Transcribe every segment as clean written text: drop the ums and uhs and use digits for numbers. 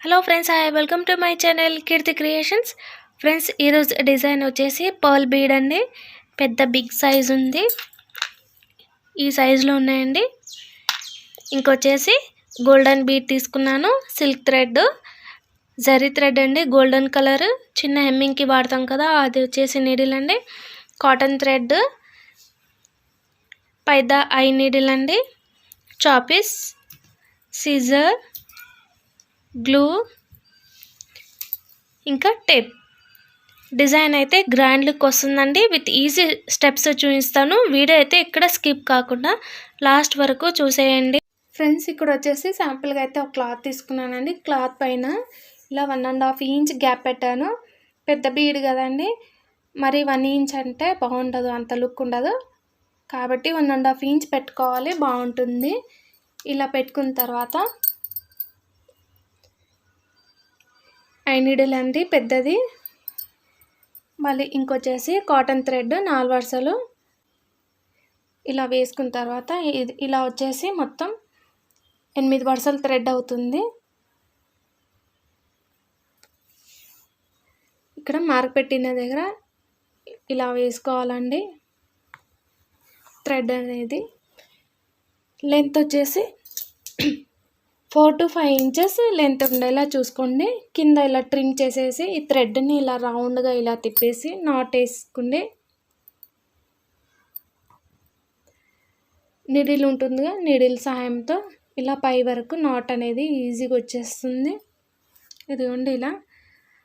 Hello friends, hi, welcome to my channel Keerthi creations. Friends, ఈరోజు design వచ్చేసి pearl bead అండి. పెద్ద బిగ్ సైజ్ ఉంది, ఈ సైజులో ఉన్నాయండి. ఇంకొచ్చేసి గోల్డెన్ బీడ్ తీసుకున్నాను, సిల్క్ థ్రెడ్, జరీ థ్రెడ్ అండి, గోల్డెన్ కలర్. చిన్న హెమ్మింగ్కి వాడతాం కదా, అది వచ్చేసి నీడిల్ అండి. కాటన్ థ్రెడ్, పైద ఐ నీడిల్ అండి, చాపీస్, సీజర్, గ్లూ, ఇంకా టేప్. డిజైన్ అయితే గ్రాండ్ లుక్ వస్తుందండి. విత్ ఈజీ స్టెప్స్ చూపిస్తాను. వీడియో అయితే ఎక్కడ స్కిప్ కాకుండా లాస్ట్ వరకు చూసేయండి. ఫ్రెండ్స్, ఇక్కడ వచ్చేసి శాంపుల్గా అయితే ఒక క్లాత్ తీసుకున్నానండి. క్లాత్ పైన ఇలా 1.5 ఇంచ్ గ్యాప్ పెట్టాను. పెద్ద బీడ్ కదండి, మరి 1 ఇంచ్ అంటే బాగుండదు, అంత లుక్ ఉండదు. కాబట్టి 1.5 ఇంచ్ పెట్టుకోవాలి, బాగుంటుంది. ఇలా పెట్టుకున్న తర్వాత ఐ నీడిల్ అండి పెద్దది, మళ్ళీ ఇంకొచ్చేసి కాటన్ థ్రెడ్ 4 వరుసలు ఇలా వేసుకున్న తర్వాత ఇది ఇలా వచ్చేసి మొత్తం 8 వరుసలు థ్రెడ్ అవుతుంది. ఇక్కడ మార్క్ పెట్టిన దగ్గర ఇలా వేసుకోవాలండి. థ్రెడ్ అనేది లెంత్ వచ్చేసి 4 to 5 ఇంచెస్ లెంత్ ఉండేలా చూసుకోండి. కింద ఇలా ట్రిమ్ చేసేసి ఈ థ్రెడ్ని ఇలా రౌండ్గా ఇలా తిప్పేసి నాట్ వేసుకోండి. నీడిల్ ఉంటుందిగా, నీడిల్ సహాయంతో ఇలా పై వరకు నాట్ అనేది ఈజీగా వచ్చేస్తుంది. ఇదిగోండి, ఇలా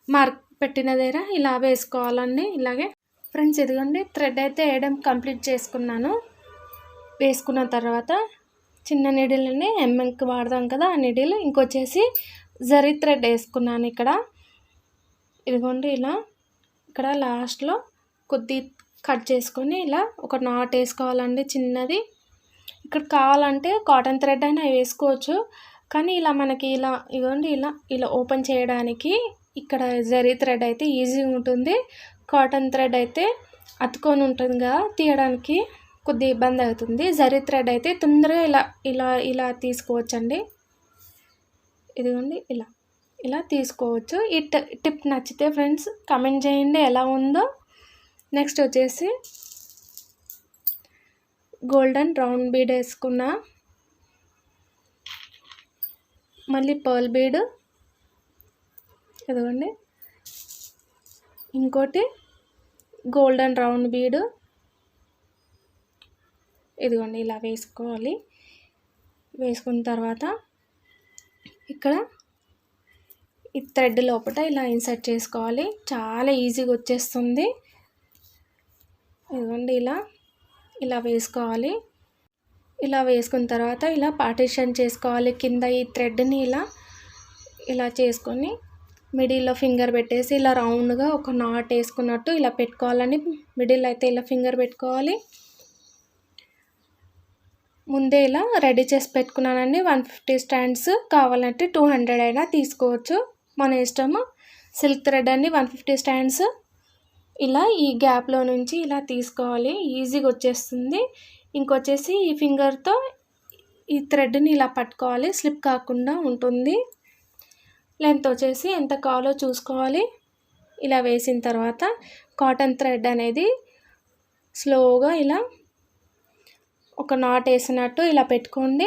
మార్క్ పెట్టిన దగ్గర ఇలా వేసుకోవాలండి. ఇలాగే ఫ్రెండ్స్, ఇదిగోండి థ్రెడ్ అయితే వేయడం కంప్లీట్ చేసుకున్నాను. వేసుకున్న తర్వాత చిన్న నీడిల్ని హెమ్మింగ్కి వాడదాం కదా, ఆ నీడిల్. ఇంకొచ్చేసి జరీ థ్రెడ్ వేసుకున్నాను ఇక్కడ. ఇదిగోండి, ఇలా ఇక్కడ లాస్ట్లో కొద్ది కట్ చేసుకొని ఇలా ఒక నాట్ వేసుకోవాలండి చిన్నది. ఇక్కడ కావాలంటే కాటన్ థ్రెడ్ అయినా వేసుకోవచ్చు, కానీ ఇలా మనకి ఇలా ఇదిగోండి ఇలా ఇలా ఓపెన్ చేయడానికి ఇక్కడ జరీ థ్రెడ్ అయితే ఈజీగా ఉంటుంది. కాటన్ థ్రెడ్ అయితే అతుకొని ఉంటుంది కదా, తీయడానికి కొద్దిగా ఇబ్బంది అవుతుంది. జరీ థ్రెడ్ అయితే తొందరగా ఇలా ఇలా ఇలా తీసుకోవచ్చండి. ఇదిగోండి, ఇలా ఇలా తీసుకోవచ్చు. ఈ టిప్ నచ్చితే ఫ్రెండ్స్ కమెంట్ చేయండి ఎలా ఉందో. నెక్స్ట్ వచ్చేసి గోల్డెన్ రౌండ్ బీడ్ వేసుకున్నా, మళ్ళీ పర్ల్ బీడ్, ఇదిగోండి ఇంకోటి గోల్డెన్ రౌండ్ బీడ్, ఇదిగోండి ఇలా వేసుకోవాలి. వేసుకున్న తర్వాత ఇక్కడ ఈ థ్రెడ్ లోపల ఇలా ఇన్సర్ట్ చేసుకోవాలి. చాలా ఈజీగా వచ్చేస్తుంది. ఇదిగోండి ఇలా ఇలా వేసుకోవాలి. ఇలా వేసుకున్న తర్వాత ఇలా పార్టిషన్ చేసుకోవాలి. కింద ఈ థ్రెడ్ని ఇలా ఇలా చేసుకొని మిడిల్లో ఫింగర్ పెట్టేసి ఇలా రౌండ్గా ఒక నాట్ వేసుకున్నట్టు ఇలా పెట్టుకోవాలని. మిడిల్ అయితే ఇలా ఫింగర్ పెట్టుకోవాలి. ముందే ఇలా రెడీ చేసి పెట్టుకున్నానండి. 150 స్టాండ్స్, కావాలంటే 200 అయినా తీసుకోవచ్చు, మన ఇష్టము. సిల్క్ థ్రెడ్ అండి 150 స్టాండ్స్. ఇలా ఈ గ్యాప్లో నుంచి ఇలా తీసుకోవాలి, ఈజీగా వచ్చేస్తుంది. ఇంకొచ్చేసి ఈ ఫింగర్తో ఈ థ్రెడ్ని ఇలా పట్టుకోవాలి, స్లిప్ కాకుండా ఉంటుంది. లెంత్ వచ్చేసి ఎంత కావాలో చూసుకోవాలి. ఇలా వేసిన తర్వాత కాటన్ థ్రెడ్ అనేది స్లోగా ఇలా ఒక నాట్ వేసినట్టు ఇలా పెట్టుకోండి.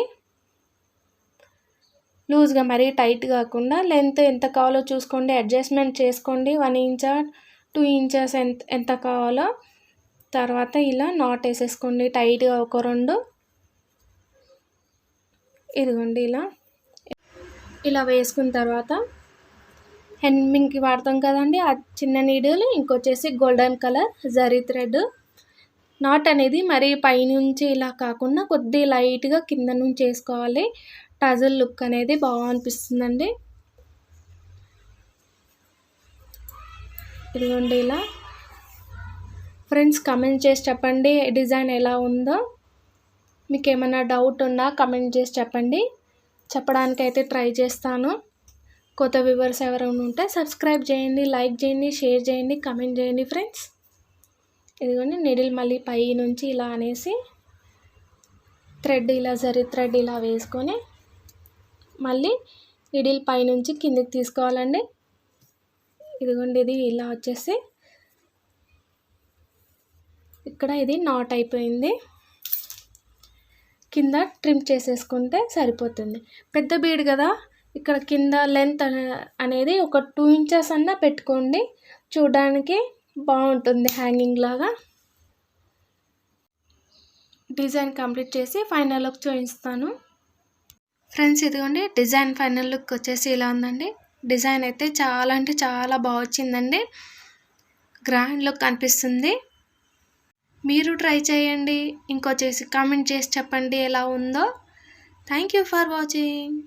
లూజ్గా మరీ టైట్ కాకుండా లెంత్ ఎంత కావాలో చూసుకోండి, అడ్జస్ట్మెంట్ చేసుకోండి. 1 ఇంచ్ 2 ఇంచెస్ ఎంత కావాలో. తర్వాత ఇలా నాట్ వేసేసుకోండి టైట్గా ఒక 2. ఇదిగోండి ఇలా ఇలా వేసుకున్న తర్వాత హెమ్మింగ్కి వాడతాం కదండి, ఆ చిన్న నీడిల్, ఇంకొచ్చేసి golden colour zari thread. Knot అనేది మరి పైనుంచి ఇలా కాకుండా కొద్ది లైట్గా కింద నుంచి వేసుకోవాలి. టజల్ లుక్ అనేది బాగా అనిపిస్తుందండి. ఇదిగోండి ఇలా. ఫ్రెండ్స్, కమెంట్ చేసి చెప్పండి డిజైన్ ఎలా ఉందో. మీకు ఏమైనా డౌట్ ఉన్నా కమెంట్ చేసి చెప్పండి, చెప్పడానికైతే ట్రై చేస్తాను. కొత్త వ్యూవర్స్ ఎవరైనా ఉంటే సబ్స్క్రైబ్ చేయండి, లైక్ చేయండి, షేర్ చేయండి, కమెంట్ చేయండి ఫ్రెండ్స్. ఇదిగోండి, నీడిల్ మళ్ళీ పై నుంచి ఇలా అనేసి థ్రెడ్ ఇలా జరీ థ్రెడ్ ఇలా వేసుకొని మళ్ళీ నీడిల్ పైనుంచి కిందికి తీసుకోవాలండి. ఇదిగోండి ఇది ఇలా వచ్చేసి ఇక్కడ ఇది నాట్ అయిపోయింది. కింద ట్రిమ్ చేసేసుకుంటే సరిపోతుంది. పెద్ద బీడ్ కదా, ఇక్కడ కింద లెంత్ అనేది ఒక 2 ఇంచెస్ అన్నా పెట్టుకోండి, చూడడానికి బాగుంటుంది హ్యాంగింగ్ లాగా. డిజైన్ కంప్లీట్ చేసి ఫైనల్ లుక్ చూపిస్తాను. ఫ్రెండ్స్ ఇదిగోండి డిజైన్ ఫైనల్ లుక్ వచ్చేసి ఇలా ఉందండి. డిజైన్ అయితే చాలా అంటే చాలా బాగా వచ్చిందండి, గ్రాండ్ లుక్ అనిపిస్తుంది. మీరు ట్రై చేయండి, ఇంకొచ్చేసి కామెంట్ చేసి చెప్పండి ఎలా ఉందో. Thank you for watching.